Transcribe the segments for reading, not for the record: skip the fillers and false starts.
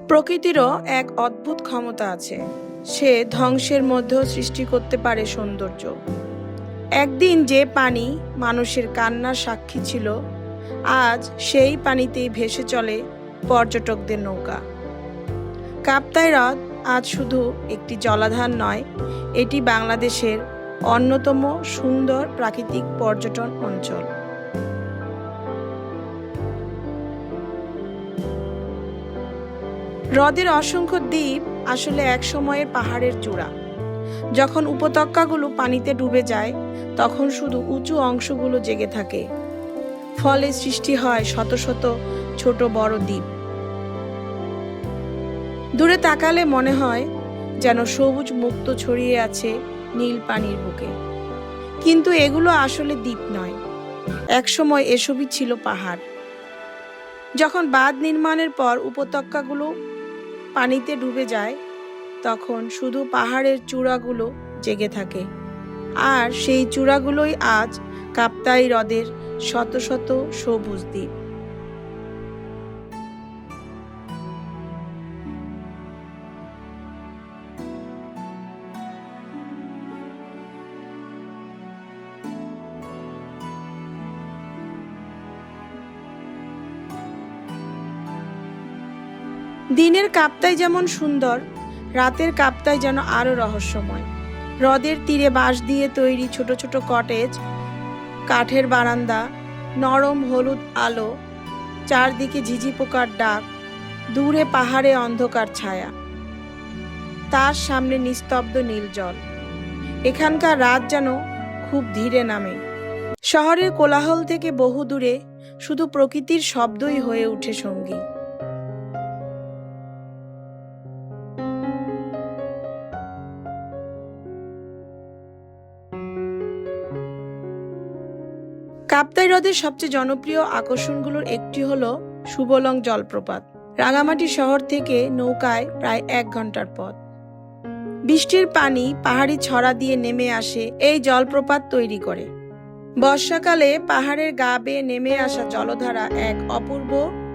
প্রকৃতিরও এক অদ্ভুত ক্ষমতা আছে। সে ধ্বংসের মধ্যেও সৃষ্টি করতে পারে সৌন্দর্য। একদিন যে পানি মানুষের কান্নার সাক্ষী ছিল, আজ সেই পানিতেই ভেসে চলে পর্যটকদের নৌকা। কাপ্তাই হ্রদ আজ শুধু একটি জলাধার নয়, এটি বাংলাদেশের অন্যতম সুন্দর প্রাকৃতিক পর্যটন অঞ্চল। হ্রদের অসংখ্য দ্বীপ আসলে এক সময়ের পাহাড়ের চূড়া। যখন উপত্যকাগুলো পানিতে ডুবে যায়, তখন শুধু উঁচু অংশগুলো জেগে থাকে। ফলে সৃষ্টি হয় শত শত ছোট বড় দ্বীপ। দূরে তাকালে মনে হয় যেন সবুজ মুক্ত ছড়িয়ে আছে নীল পানির বুকে। কিন্তু এগুলো আসলে দ্বীপ নয়, একসময় এসবই ছিল পাহাড়। যখন বাঁধ নির্মাণের পর উপত্যকাগুলো পানিতে ডুবে যায়, তখন শুধু পাহাড়ের চূড়াগুলো জেগে থাকে। আর সেই চূড়াগুলোই আজ কাপ্তাই হ্রদের শত শত সবুজ দ্বীপ। দিনের কাপ্তাই যেমন সুন্দর, রাতের কাপ্তাই যেন আরো রহস্যময়। হ্রদের তীরে বাঁশ দিয়ে তৈরি ছোট ছোট কটেজ, কাঠের বারান্দা, নরম হলুদ আলো, চারদিকে ঝিঝি পোকার ডাক, দূরে পাহাড়ে অন্ধকার ছায়া, তার সামনে নিস্তব্ধ নীল জল। এখানকার রাত যেন খুব ধীরে নামে। শহরের কোলাহল থেকে বহু দূরে শুধু প্রকৃতির শব্দই হয়ে ওঠে সঙ্গী। কাপ্তাই হ্রদের সবচেয়ে জনপ্রিয় আকর্ষণগুলোর একটি হলো সুবলং জলপ্রপাত। রাঙামাটি শহর থেকে নৌকায় প্রায় 1 ঘন্টার পথ। বৃষ্টির পানি পাহাড়ি ছড়া দিয়ে নেমে আসে এই জলপ্রপাত তৈরি করে। বর্ষাকালে পাহাড়ের গা বেয়ে নেমে আসা জলধারা এক অপূর্ব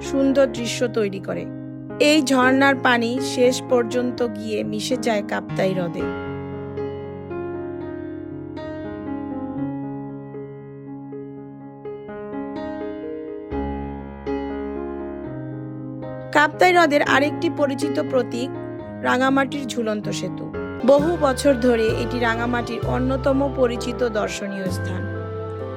সুন্দর দৃশ্য তৈরি করে। এই ঝর্ণার পানি শেষ পর্যন্ত গিয়ে মিশে যায় কাপ্তাই হ্রদে। কাপ্তাই হ্রদের আরেকটি পরিচিত প্রতীক রাঙামাটির ঝুলন্ত সেতু। বহু বছর ধরে এটি রাঙামাটির অন্যতম পরিচিত দর্শনীয় স্থান।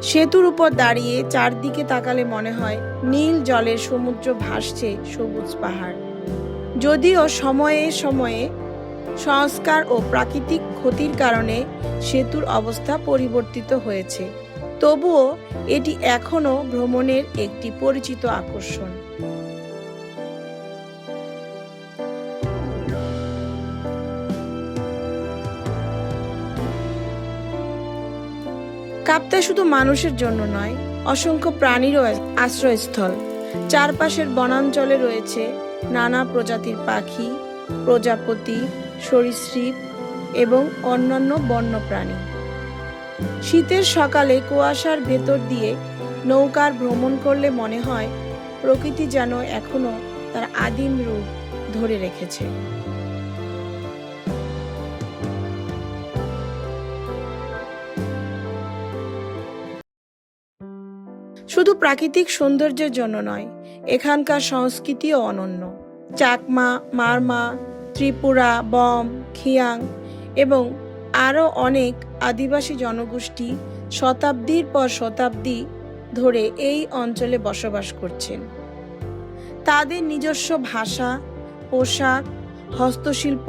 সেতুর উপর দাঁড়িয়ে চারদিকে তাকালে মনে হয় নীল জলের সমুদ্র ভাসছে সবুজ পাহাড়। যদিও সময়ে সময়ে সংস্কার ও প্রাকৃতিক ক্ষতির কারণে সেতুর অবস্থা পরিবর্তিত হয়েছে, তবুও এটি এখনো ভ্রমণের একটি পরিচিত আকর্ষণ। কাপ্তাই শুধু মানুষের জন্য নয়, অসংখ্য প্রাণীরও আশ্রয়স্থল। চারপাশের বনাঞ্চলে রয়েছে নানা প্রজাতির পাখি, প্রজাপতি, সরীসৃপ এবং অন্যান্য বন্যপ্রাণী। শীতের সকালে কুয়াশার ভেতর দিয়ে নৌকার ভ্রমণ করলে মনে হয় প্রকৃতি যেন এখনো তার আদিম রূপ ধরে রেখেছে। শুধু প্রাকৃতিক সৌন্দর্যের জন্য নয়, এখানকার সংস্কৃতিও অনন্য। চাকমা, মারমা, ত্রিপুরা, বম, খিয়াং এবং আরও অনেক আদিবাসী জনগোষ্ঠী শতাব্দীর পর শতাব্দী ধরে এই অঞ্চলে বসবাস করছেন। তাদের নিজস্ব ভাষা, পোশাক, হস্তশিল্প,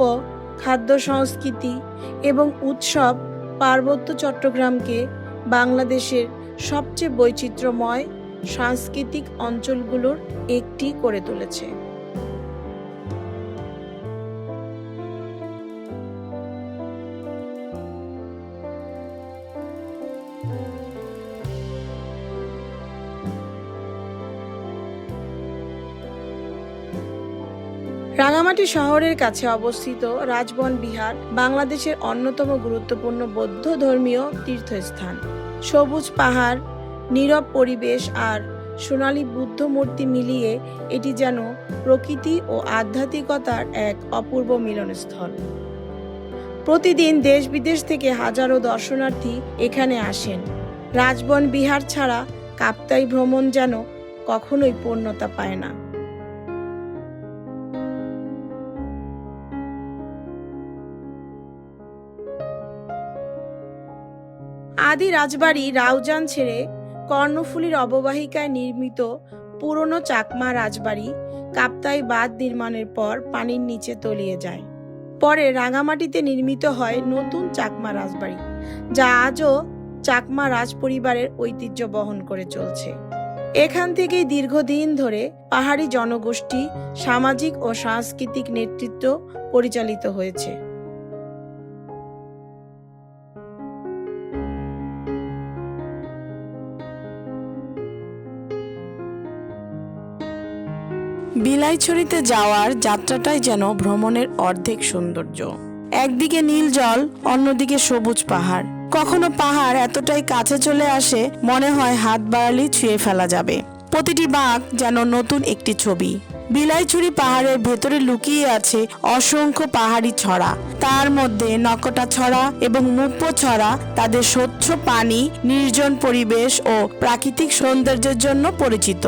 খাদ্য সংস্কৃতি এবং উৎসব পার্বত্য চট্টগ্রামকে বাংলাদেশের সবচেয়ে বৈচিত্র্যময় সাংস্কৃতিক অঞ্চলগুলোর একটি করে তুলেছে। রাঙামাটি শহরের কাছে অবস্থিত রাজবন বিহার বাংলাদেশের অন্যতম গুরুত্বপূর্ণ বৌদ্ধ ধর্মীয় তীর্থস্থান। সবুজ পাহাড়, নীরব পরিবেশ আর সোনালী বুদ্ধ মূর্তি মিলিয়ে এটি যেন প্রকৃতি ও আধ্যাত্মিকতার এক অপূর্ব মিলনস্থল। প্রতিদিন দেশ বিদেশ থেকে হাজারো দর্শনার্থী এখানে আসেন। রাজবন বিহার ছাড়া কাপ্তাই ভ্রমণ যেন কখনোই পূর্ণতা পায় না। আদি রাজবাড়ি রাউজান ছেড়ে কর্ণফুলীর অববাহিকায় নির্মিত পুরনো চাকমা রাজবাড়ি কাপ্তাই বাঁধ নির্মাণের পর পানির নিচে তলিয়ে যায়। পরে রাঙামাটিতে নির্মিত হয় নতুন চাকমা রাজবাড়ি, যা আজও চাকমা রাজ পরিবারের ঐতিহ্য বহন করে চলছে। এখান থেকেই দীর্ঘদিন ধরে পাহাড়ি জনগোষ্ঠী সামাজিক ও সাংস্কৃতিক নেতৃত্ব পরিচালিত হয়েছে। বিলাইছড়িতে যাওয়ার যাত্রাটাই যেন ভ্রমণের অর্ধেক সৌন্দর্য। একদিকে নীল জল, অন্যদিকে সবুজ পাহাড়। কখনো পাহাড় এতটাই কাছে চলে আসে মনে হয় হাত বাড়ালেই ছুঁয়ে ফেলা যাবে। প্রতিটি বাঁক যেন নতুন একটি ছবি। বিলাইছড়ি পাহাড়ের ভেতরে লুকিয়ে আছে অসংখ্য পাহাড়ি ছড়া। তার মধ্যে নকটা ছড়া এবং মুপ্পো ছড়া তাদের স্বচ্ছ পানি, নির্জন পরিবেশ ও প্রাকৃতিক সৌন্দর্যের জন্য পরিচিত।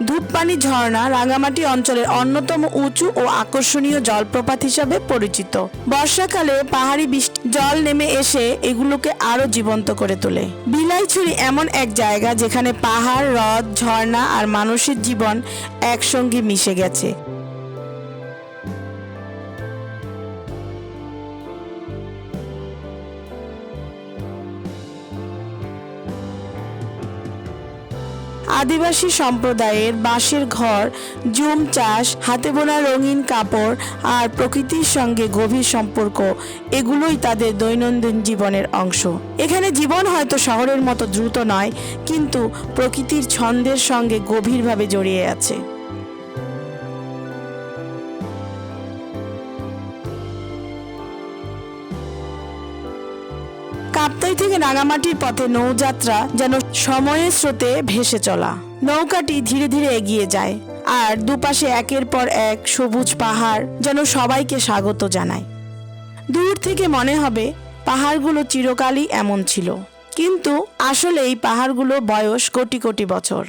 ধূপপানি ঝর্ণা রাঙামাটি অঞ্চলের অন্যতম উঁচু ও আকর্ষণীয় জলপ্রপাত হিসাবে পরিচিত। বর্ষাকালে পাহাড়ি বৃষ্টি জল নেমে এসে এগুলোকে আরো জীবন্ত করে তোলে। বিলাইছড়ি এমন এক জায়গা যেখানে পাহাড়, হ্রদ, ঝর্ণা আর মানুষের জীবন একসঙ্গে মিশে গেছে। আদিবাসী সম্প্রদায়ের বাঁশের ঘর, জুম চাষ, হাতে বোনা রঙিন কাপড় আর প্রকৃতির সঙ্গে গভীর সম্পর্ক, এগুলোই তাদের দৈনন্দিন জীবনের অংশ। এখানে জীবন হয়তো শহরের মতো দ্রুত নয়, কিন্তু প্রকৃতির ছন্দের সঙ্গে গভীরভাবে জড়িয়ে আছে। কাপ্তাই থেকে রাঙামাটির পথে নৌযাত্রা যেন সময়ের স্রোতে ভেসে চলা। নৌকাটি ধীরে ধীরে এগিয়ে যায়, আর দুপাশে একের পর এক সবুজ পাহাড় যেন সবাইকে স্বাগত জানায়। দূর থেকে মনে হবে পাহাড়গুলো চিরকালই এমন ছিল, কিন্তু আসলে এই পাহাড়গুলো বয়স কোটি কোটি বছর।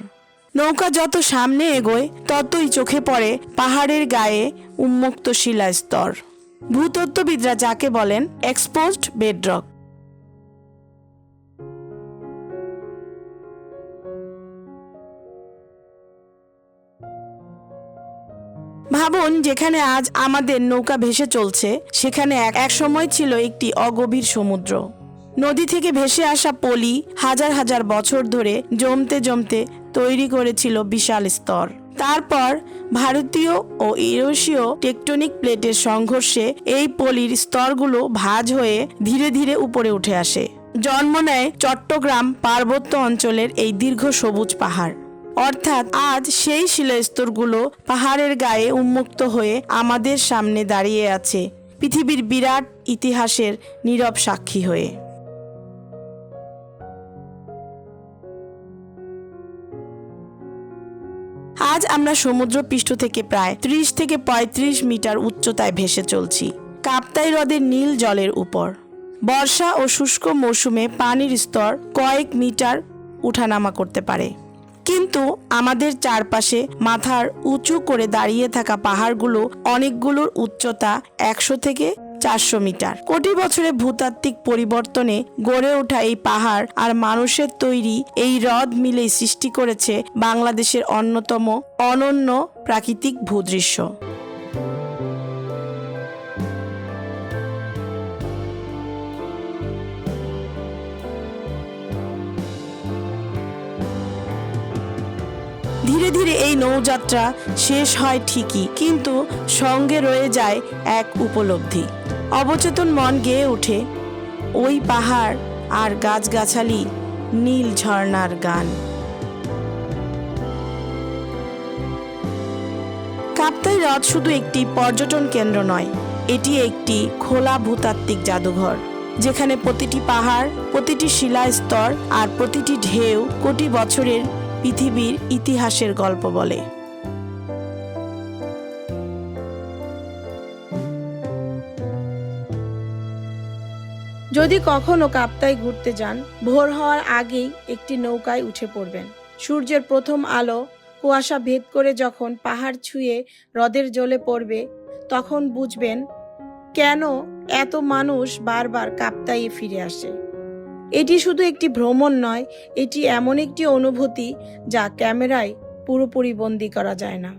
নৌকা যত সামনে এগোয় ততই চোখে পড়ে পাহাড়ের গায়ে উন্মুক্ত শিলাস্তর, ভূতত্ত্ববিদরা যাকে বলেন এক্সপোজড বেডরক। ভাবুন, যেখানে আজ আমাদের নৌকা ভেসে চলছে, সেখানে এক সময় ছিল একটি অগভীর সমুদ্র। নদী থেকে ভেসে আসা পলি হাজার হাজার বছর ধরে জমতে জমতে তৈরি করেছিল বিশাল স্তর। তারপর ভারতীয় ও ইউরোপীয় টেকটনিক প্লেটের সংঘর্ষে এই পলির স্তরগুলো ভাঁজ হয়ে ধীরে ধীরে উপরে উঠে আসে। জন্ম নেয় চট্টগ্রাম পার্বত্য অঞ্চলের এই দীর্ঘ সবুজ পাহাড়। অর্থাৎ আজ সেই শিলাস্তরগুলো পাহাড়ের গায়ে উন্মুক্ত হয়ে আমাদের সামনে দাঁড়িয়ে আছে, পৃথিবীর বিরাট ইতিহাসের নীরব সাক্ষী হয়ে। আজ আমরা সমুদ্র পৃষ্ঠ থেকে প্রায় 30 থেকে 35 মিটার উচ্চতায় ভেসে চলছি, কাপ্তাই হ্রদের নীল জলের উপর। বর্ষা ও শুষ্ক মৌসুমে পানির স্তর কয়েক মিটার উঠানামা করতে পারে, কিন্তু আমাদের চারপাশে মাথার উঁচু করে দাঁড়িয়ে থাকা পাহাড়গুলো অনেকগুলোর উচ্চতা 100 থেকে 400 মিটার। কোটি বছরে ভূতাত্ত্বিক পরিবর্তনে গড়ে ওঠা এই পাহাড় আর মানুষের তৈরি এই হ্রদ মিলেই সৃষ্টি করেছে বাংলাদেশের অন্যতম অনন্য প্রাকৃতিক ভূদৃশ্য। ধীরে ধীরে এই নৌযাত্রা শেষ হয় ঠিকই, কিন্তু সঙ্গে রয়ে যায় এক উপলব্ধি। অবচেতন মন গেয়ে ওঠে ওই পাহাড় আর গাছগাছালি, নীল ঝর্ণার গান। কাপ্তাই হ্রদ শুধু একটি পর্যটন কেন্দ্র নয়, এটি একটি খোলা ভূতাত্ত্বিক জাদুঘর, যেখানে প্রতিটি পাহাড়, প্রতিটি শিলাস্তর আর প্রতিটি ঢেউ কোটি বছরের পৃথিবীর ইতিহাসের গল্প বলে। যদি কখনো কাপ্তাই ঘুরতে যান, ভোর হওয়ার আগেই একটি নৌকায় উঠে পড়বেন। সূর্যের প্রথম আলো কুয়াশা ভেদ করে যখন পাহাড় ছুঁয়ে হ্রদের জলে পড়বে, তখন বুঝবেন কেন এত মানুষ বারবার কাপ্তাইয়ে ফিরে আসে। এটি শুধু একটি ভ্রমণ নয়, এটি এমন একটি অনুভূতি যা ক্যামেরায় পুরোপুরি বন্দী করা যায় না।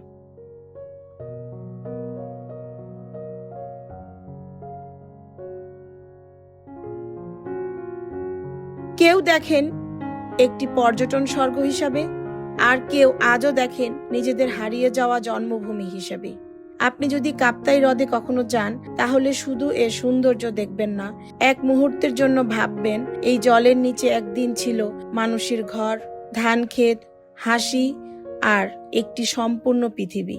কেউ দেখেন একটি পর্যটন স্বর্গ হিসাবে, আর কেউ আজও দেখেন নিজেদের হারিয়ে যাওয়া জন্মভূমি হিসেবে। আপনি যদি কাপ্তাই হ্রদে কখনো যান, তাহলে শুধু এর সৌন্দর্য দেখবেন না, এক মুহূর্তের জন্য ভাববেন এই জলের নিচে একদিন ছিল মানুষের ঘর, ধান ক্ষেত, হাসি আর একটি সম্পূর্ণ পৃথিবী।